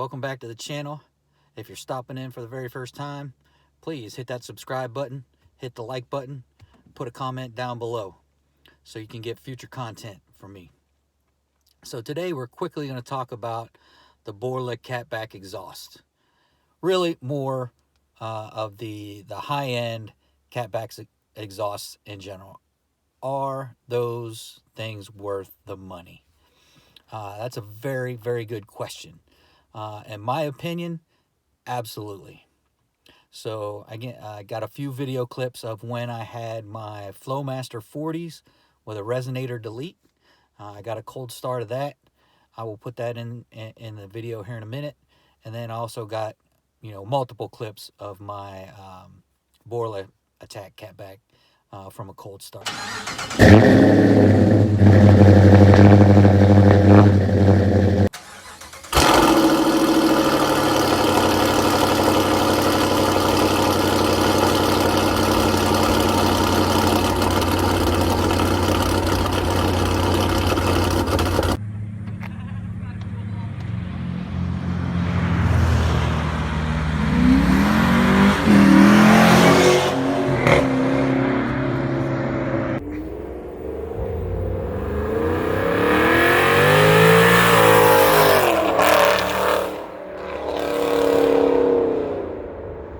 Welcome back to the channel. If you're stopping in for the very first time, please hit that subscribe button, hit the like button, put a comment down below so you can get future content from me. So today we're quickly going to talk about the Borla catback exhaust. Really more of the high-end catback exhausts in general. Are those things worth the money? That's a very, very good question. In my opinion, absolutely. So again, I got a few video clips of when I had my Flowmaster 40s with a resonator delete. I got a cold start of that. I will put that in the video here in a minute. And then I also got, multiple clips of my Borla attack catback from a cold start.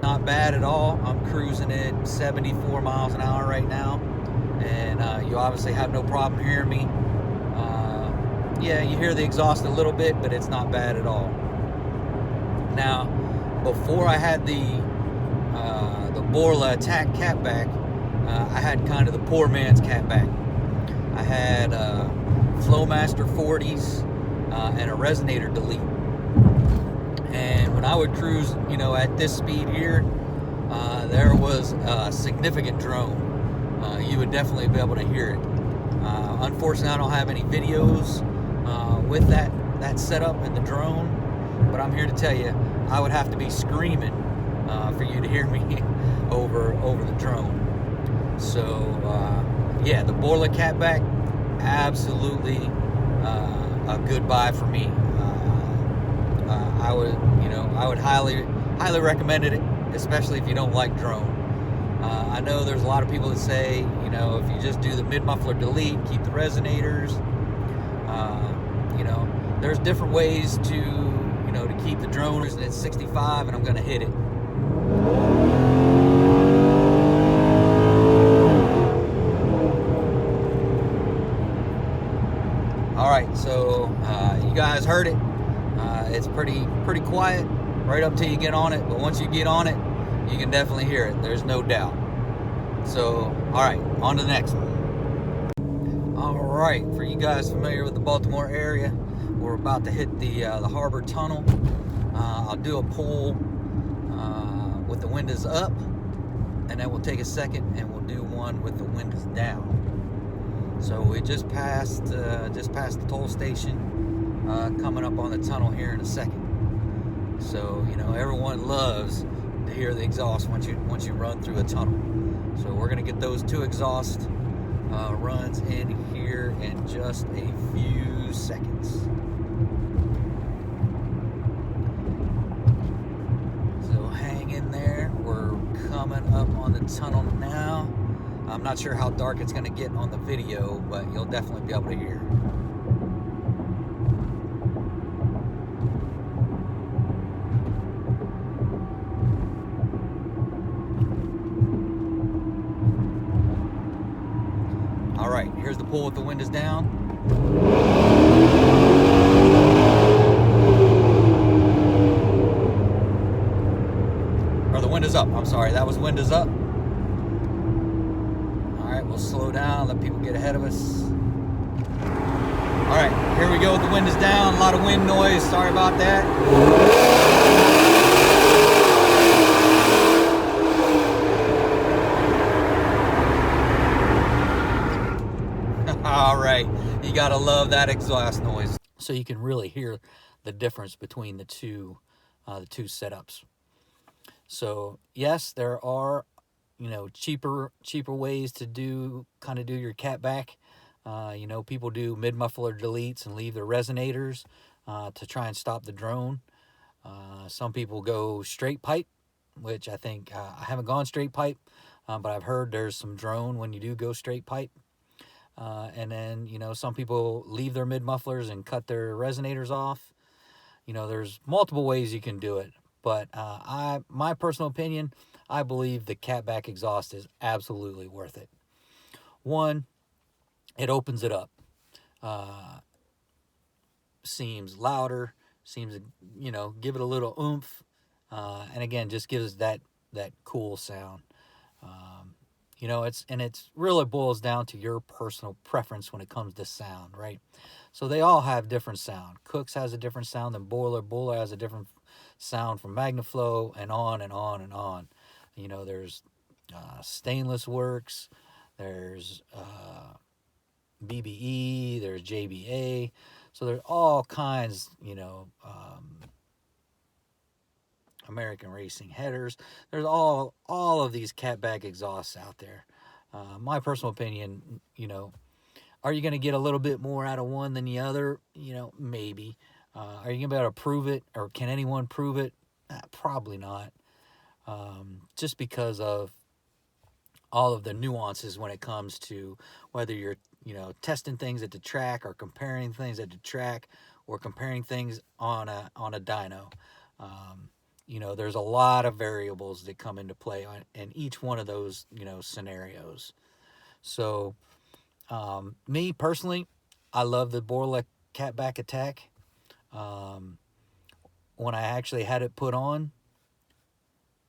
Not bad at all. I'm cruising at 74 miles an hour right now, and you obviously have no problem hearing me. Yeah, you hear the exhaust a little bit, but it's not bad at all. Now, before I had the Borla attack catback, I had kind of the poor man's catback. I had Flowmaster 40s and a resonator delete. And when I would cruise, at this speed here, there was a significant drone. You would definitely be able to hear it. Unfortunately, I don't have any videos with that setup and the drone, but I'm here to tell you, I would have to be screaming for you to hear me over the drone. So yeah, the Borla catback, absolutely a good buy for me. I would highly recommend it, especially if you don't like drone. I know there's a lot of people that say, if you just do the mid-muffler delete, keep the resonators, there's different ways to keep the drone. And it's 65 and I'm going to hit it. All right, so you guys heard it. It's pretty quiet right up till you get on it, but once you get on it, you can definitely hear it. There's no doubt. So, all right, on to the next one. All right, for you guys familiar with the Baltimore area, we're about to hit the Harbor Tunnel. I'll do a pull with the windows up, and then we'll take a second and we'll do one with the windows down. So we just passed the toll station. Coming up on the tunnel here in a second. So everyone loves to hear the exhaust once you run through a tunnel. So we're gonna get those two exhaust runs in here in just a few seconds. So hang in there. We're coming up on the tunnel now. I'm not sure how dark it's gonna get on the video, but you'll definitely be able to hear. All right, here's the pull with the windows down. Or the windows up, I'm sorry, that was windows up. All right, we'll slow down, let people get ahead of us. All right, here we go with the windows down. A lot of wind noise, sorry about that. All right, you gotta love that exhaust noise. So you can really hear the difference between the two setups. So yes, there are cheaper ways to do your catback. People do mid muffler deletes and leave their resonators to try and stop the drone. Some people go straight pipe, which I think I haven't gone straight pipe, but I've heard there's some drone when you do go straight pipe. And then, some people leave their mid mufflers and cut their resonators off. There's multiple ways you can do it. But my personal opinion, I believe the catback exhaust is absolutely worth it. One, it opens it up. Seems louder, seems to, give it a little oomph. And again, just gives that cool sound. It's really boils down to your personal preference when it comes to sound, right? So they all have different sound. Cooks has a different sound than Borla. Borla has a different sound from Magnaflow, and on and on and on. There's Stainless Works, there's BBE, there's JBA. So there's all kinds, American Racing headers. There's all of these catback exhausts out there. My personal opinion, are you going to get a little bit more out of one than the other? Maybe. Are you going to be able to prove it, or can anyone prove it? Probably not. Just because of all of the nuances when it comes to whether you're, testing things at the track, or comparing things at the track, or comparing things on a dyno. There's a lot of variables that come into play in each one of those, scenarios. So, me personally, I love the Borla catback attack. When I actually had it put on,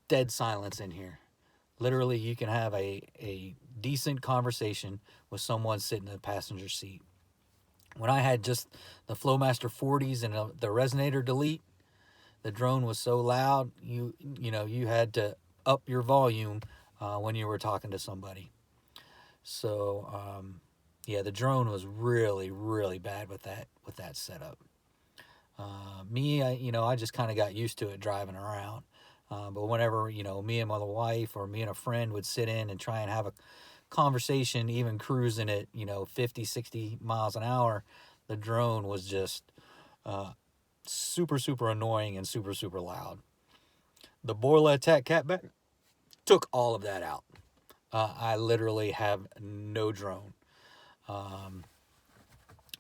dead silence in here. Literally, you can have a decent conversation with someone sitting in the passenger seat. When I had just the Flowmaster 40s and the resonator delete, the drone was so loud, you had to up your volume when you were talking to somebody. So, the drone was really, really bad with that setup. I just kind of got used to it driving around. But whenever, me and my wife or me and a friend would sit in and try and have a conversation, even cruising at, 50, 60 miles an hour, the drone was just super, super annoying and super, super loud. The Borla Attack catback took all of that out. I literally have no drone.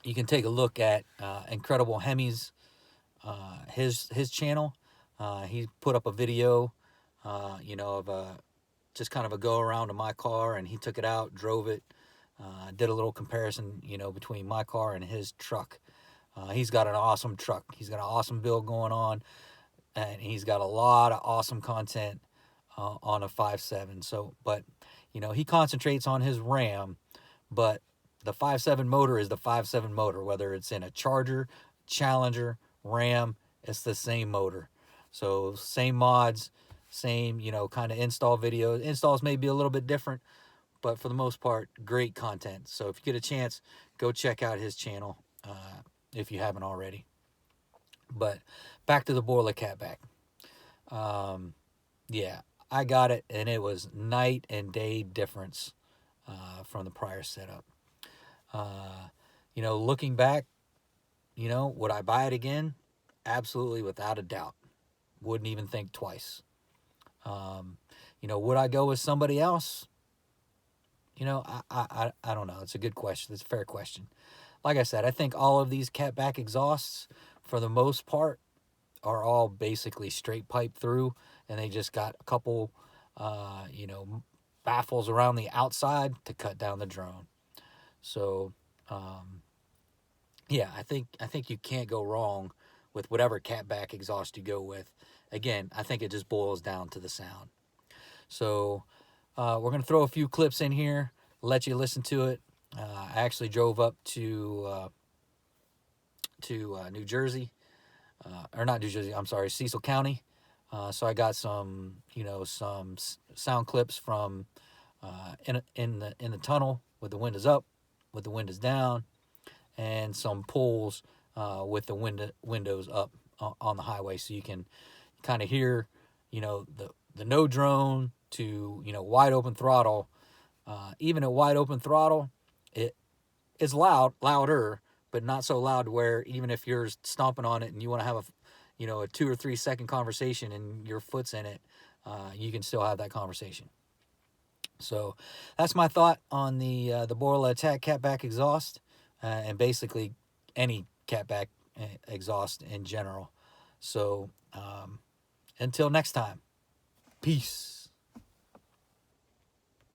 You can take a look at Incredible Hemi's his channel. He put up a video, of just kind of a go around to my car, and he took it out, drove it, did a little comparison, between my car and his truck. He's got an awesome truck. He's got an awesome build going on, and he's got a lot of awesome content on a 5.7. So, but he concentrates on his Ram, but the 5.7 motor is the 5.7 motor, whether it's in a Charger, Challenger, Ram, it's the same motor. So same mods, same, kind of install videos. Installs may be a little bit different, but for the most part, great content. So if you get a chance, go check out his channel if you haven't already. But back to the Borla catback. I got it, and it was night and day difference from the prior setup. Looking back, would I buy it again? Absolutely, without a doubt. Wouldn't even think twice. Would I go with somebody else? I don't know. It's a good question. It's a fair question. Like I said, I think all of these catback exhausts, for the most part, are all basically straight pipe through, and they just got a couple, baffles around the outside to cut down the drone. So, I think you can't go wrong with whatever catback exhaust you go with. Again, I think it just boils down to the sound. So, we're going to throw a few clips in here, let you listen to it. I actually drove up to New Jersey, or not New Jersey, I'm sorry, Cecil County. So I got some, some sound clips from in the tunnel with the windows up, with the windows down, and some pulls with the windows up on the highway, so you can kind of hear, the no drone to wide open throttle. Even at wide open throttle, it is louder, but not so loud where even if you're stomping on it and you want to have you know, a 2 or 3 second conversation and your foot's in it, you can still have that conversation. So that's my thought on the Borla Attack catback exhaust, and basically any catback exhaust in general. So until next time, peace.